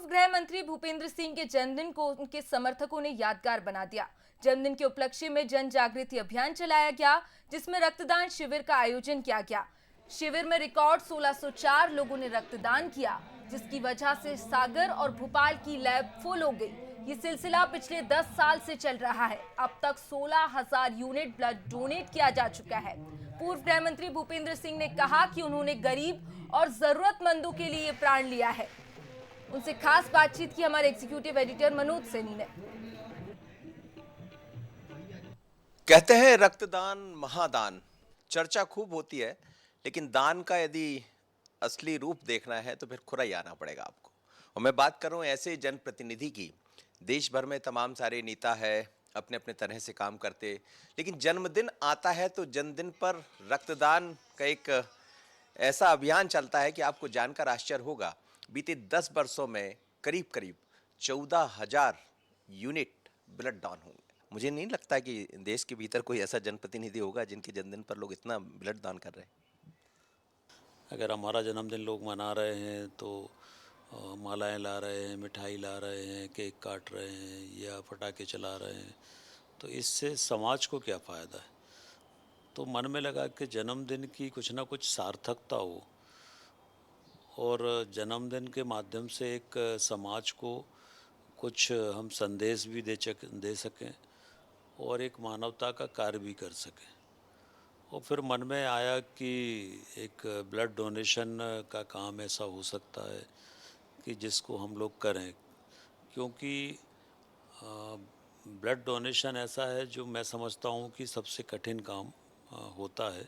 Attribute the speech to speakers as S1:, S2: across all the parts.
S1: पूर्व गृह मंत्री भूपेंद्र सिंह के जन्मदिन को उनके समर्थकों ने यादगार बना दिया। जन्मदिन के उपलक्ष्य में जन जागृति अभियान चलाया गया, जिसमें रक्तदान शिविर का आयोजन किया गया। शिविर में रिकॉर्ड 1604 लोगों ने रक्तदान किया, जिसकी वजह से सागर और भोपाल की लैब फुल हो गई। ये सिलसिला पिछले 10 साल से चल रहा है। अब तक 16,000 यूनिट ब्लड डोनेट किया जा चुका है। पूर्व गृह मंत्री भूपेंद्र सिंह ने कहा कि उन्होंने गरीब और जरूरतमंदों के लिए प्राण लिया है। उनसे खास बातचीत की हमारे एग्जीक्यूटिव एडिटर मनोज सैनी ने।
S2: कहते हैं रक्तदान महादान, चर्चा खूब होती है, लेकिन दान का यदि असली रूप देखना है तो फिर खुराई आना पड़ेगा आपको। और मैं बात कर रहा हूं ऐसे जनप्रतिनिधि की। देश भर में तमाम सारे नेता है, अपने अपने तरह से काम करते, लेकिन जन्मदिन आता है तो जन्मदिन पर रक्तदान का एक ऐसा अभियान चलता है कि आपको जानकर आश्चर्य होगा, बीते 10 वर्षों में करीब करीब 14,000 यूनिट ब्लड दान होंगे। मुझे नहीं लगता कि देश के भीतर कोई ऐसा जनप्रतिनिधि होगा जिनके जन्मदिन पर लोग इतना ब्लड दान कर रहे हैं।
S3: अगर हमारा जन्मदिन लोग मना रहे हैं तो मालाएं ला रहे हैं, मिठाई ला रहे हैं, केक काट रहे हैं या पटाखे चला रहे हैं, तो इससे समाज को क्या फ़ायदा है। तो मन में लगा कि जन्मदिन की कुछ ना कुछ सार्थकता हो और जन्मदिन के माध्यम से एक समाज को कुछ हम संदेश भी दे सकें और एक मानवता का कार्य भी कर सकें। और फिर मन में आया कि एक ब्लड डोनेशन का काम ऐसा हो सकता है कि जिसको हम लोग करें, क्योंकि ब्लड डोनेशन ऐसा है जो मैं समझता हूँ कि सबसे कठिन काम होता है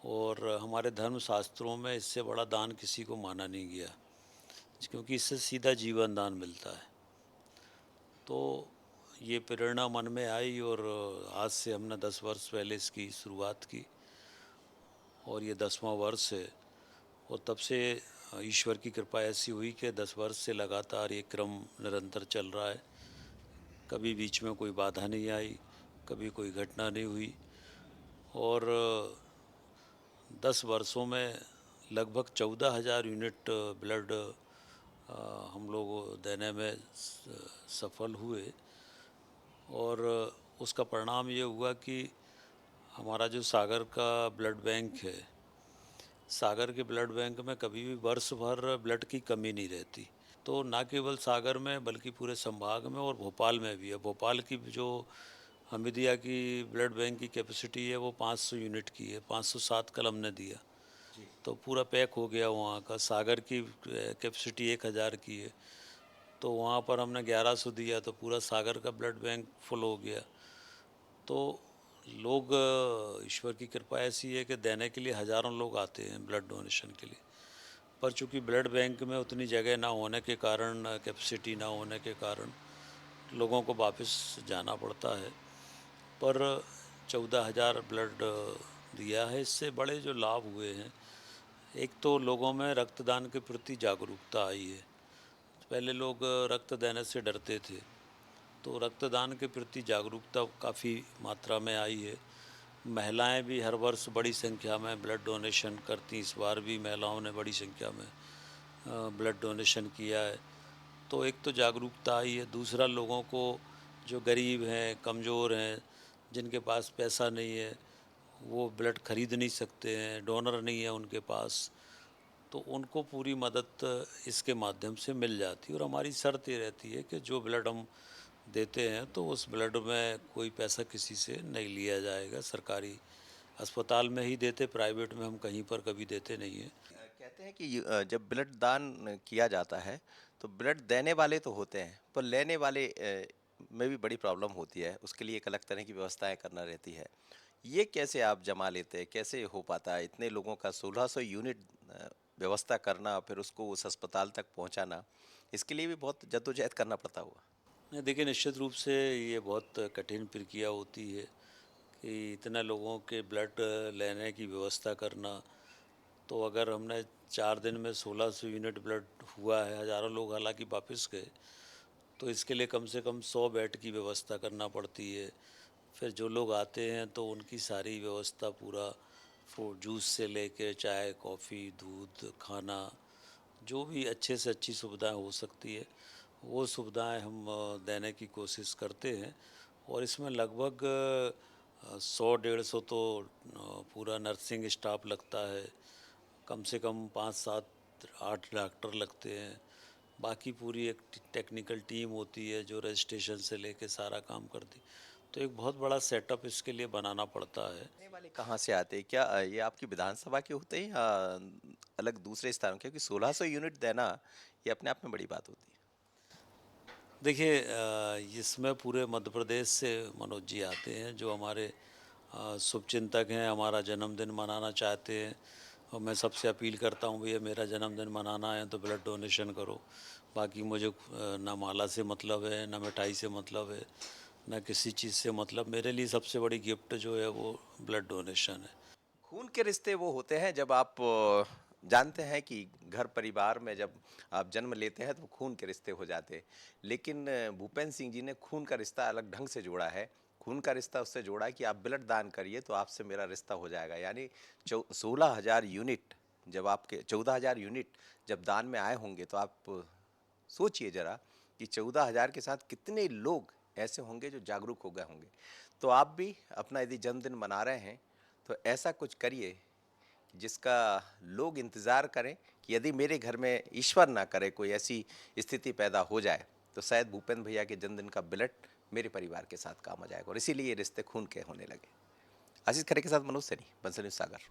S3: और हमारे धर्म शास्त्रों में इससे बड़ा दान किसी को माना नहीं गया, क्योंकि इससे सीधा जीवन दान मिलता है। तो ये प्रेरणा मन में आई और आज से हमने 10 वर्ष पहले इसकी शुरुआत की और ये 10वां वर्ष है। और तब से ईश्वर की कृपा ऐसी हुई कि 10 वर्ष से लगातार ये क्रम निरंतर चल रहा है। कभी बीच में कोई बाधा नहीं आई, कभी कोई घटना नहीं हुई और 10 वर्षों में लगभग 14,000 यूनिट ब्लड हम लोग देने में सफल हुए। और उसका परिणाम ये हुआ कि हमारा जो सागर का ब्लड बैंक है, सागर के ब्लड बैंक में कभी भी वर्ष भर ब्लड की कमी नहीं रहती। तो ना केवल सागर में बल्कि पूरे संभाग में और भोपाल में भी है। भोपाल की जो हमीदिया की ब्लड बैंक की कैपेसिटी है वो 500 यूनिट की है, 507 कल हमने दिया तो पूरा पैक हो गया वहाँ का। सागर की कैपेसिटी 1,000 की है तो वहाँ पर हमने 1100 दिया तो पूरा सागर का ब्लड बैंक फुल हो गया। तो लोग, ईश्वर की कृपा ऐसी है कि देने के लिए हज़ारों लोग आते हैं ब्लड डोनेशन के लिए, पर चूँकि ब्लड बैंक में उतनी जगह ना होने के कारण, कैपेसिटी ना होने के कारण लोगों को वापस जाना पड़ता है। पर 14,000 ब्लड दिया है, इससे बड़े जो लाभ हुए हैं, एक तो लोगों में रक्तदान के प्रति जागरूकता आई है। पहले लोग रक्त देने से डरते थे, तो रक्तदान के प्रति जागरूकता काफ़ी मात्रा में आई है। महिलाएं भी हर वर्ष बड़ी संख्या में ब्लड डोनेशन करती, इस बार भी महिलाओं ने बड़ी संख्या में ब्लड डोनेशन किया है। तो एक तो जागरूकता आई है, दूसरा लोगों को जो गरीब हैं, कमज़ोर हैं, जिनके पास पैसा नहीं है, वो ब्लड खरीद नहीं सकते हैं, डोनर नहीं है उनके पास, तो उनको पूरी मदद इसके माध्यम से मिल जाती है। और हमारी शर्त ये रहती है कि जो ब्लड हम देते हैं तो उस ब्लड में कोई पैसा किसी से नहीं लिया जाएगा। सरकारी अस्पताल में ही देते, प्राइवेट में हम कहीं पर कभी देते नहीं हैं।
S2: कहते हैं कि जब ब्लड दान किया जाता है तो ब्लड देने वाले तो होते हैं, पर लेने वाले में भी बड़ी प्रॉब्लम होती है। उसके लिए एक अलग तरह की व्यवस्थाएं करना रहती है। ये कैसे आप जमा लेते हैं, कैसे हो पाता है इतने लोगों का 1600 यूनिट व्यवस्था करना, फिर उसको उस अस्पताल तक पहुंचाना, इसके लिए भी बहुत जद्दोजहद करना पड़ता हुआ।
S3: नहीं, देखिए, निश्चित रूप से ये बहुत कठिन प्रक्रिया होती है कि इतने लोगों के ब्लड लेने की व्यवस्था करना। तो अगर हमने 4 दिन में 1600 यूनिट ब्लड हुआ है, हज़ारों लोग हालांकि वापस गए, तो इसके लिए कम से कम 100 बेड की व्यवस्था करना पड़ती है। फिर जो लोग आते हैं तो उनकी सारी व्यवस्था, पूरा फ्रूट जूस से लेके चाय, कॉफ़ी, दूध, खाना, जो भी अच्छे से अच्छी सुविधाएं हो सकती है वो सुविधाएं हम देने की कोशिश करते हैं। और इसमें लगभग 100-150 तो पूरा नर्सिंग स्टाफ लगता है, कम से कम 5-7-8 डॉक्टर लगते हैं, बाकी पूरी एक टेक्निकल टीम होती है जो रजिस्ट्रेशन से लेके सारा काम करती। तो एक बहुत बड़ा सेटअप इसके लिए बनाना पड़ता है।
S2: आने वाले कहाँ से आते हैं? क्या ये आपकी विधानसभा के होते हैं या अलग दूसरे स्थानों के? क्योंकि 1600 यूनिट देना ये अपने आप में बड़ी बात होती है।
S3: देखिए इसमें पूरे मध्य प्रदेश से मनोज जी आते हैं जो हमारे शुभचिंतक हैं, हमारा जन्मदिन मनाना चाहते हैं। और मैं सबसे अपील करता हूँ भैया मेरा जन्मदिन मनाना है तो ब्लड डोनेशन करो। बाकी मुझे ना माला से मतलब है, ना मिठाई से मतलब है, ना किसी चीज़ से मतलब। मेरे लिए सबसे बड़ी गिफ्ट जो है वो ब्लड डोनेशन है।
S2: खून के रिश्ते वो होते हैं जब आप जानते हैं कि घर परिवार में जब आप जन्म लेते हैं तो खून के रिश्ते हो जाते हैं। लेकिन भूपेंद्र सिंह जी ने खून का रिश्ता अलग ढंग से जोड़ा है। खून का रिश्ता उससे जोड़ा है कि आप ब्लड दान करिए तो आपसे मेरा रिश्ता हो जाएगा। यानी 16,000 यूनिट जब आपके 14,000 यूनिट जब दान में आए होंगे तो आप सोचिए जरा कि 14,000 के साथ कितने लोग ऐसे होंगे जो जागरूक हो गए होंगे। तो आप भी अपना यदि जन्मदिन मना रहे हैं तो ऐसा कुछ करिए जिसका लोग इंतज़ार करें कि यदि मेरे घर में ईश्वर ना करे कोई ऐसी स्थिति पैदा हो जाए तो शायद भूपेंद्र भैया के जन्मदिन का ब्लड मेरे परिवार के साथ काम आ जाएगा और इसीलिए ये रिश्ते खून के होने लगे। आशीष खरे के साथ मनोज सैनी, बंसल न्यूज़ सागर।